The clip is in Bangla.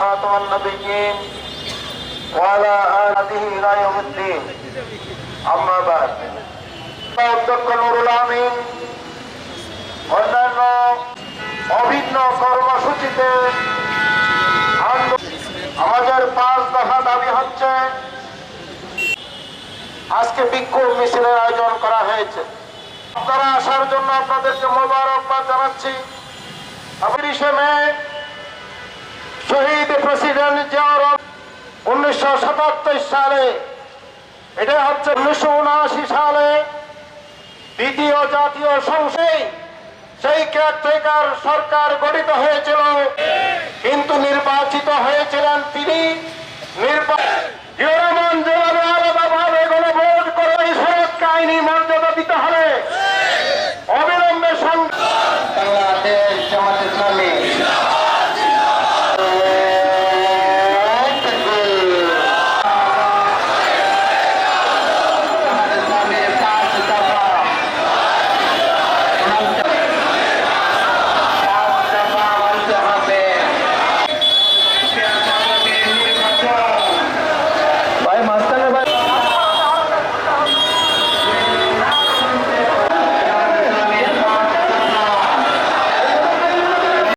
خاتم النبيين وعلى آله إلى يوم الدين أما بعد অধ্যক্ষ নুরুল আমিন অন্যান্য অভিন্ন কর্মসূচিতে আমাদের 5 দফা দাবি হচ্ছে আজকে বিক্ষোভ মিছিলের আয়োজন করা হয়েছে। আপনারা আসার জন্য আপনাদেরকে মোবারকবাদ জানাচ্ছি। 30 মে শহীদ প্রেসিডেন্ট জিয়াউর 1977 সালে, এটা হচ্ছে 1979 সালে দ্বিতীয় জাতীয় সংসদে সেই কেয়ারটেকার সরকার গঠিত হয়েছিল, কিন্তু নির্বাচিত হয়েছিলেন তিনি।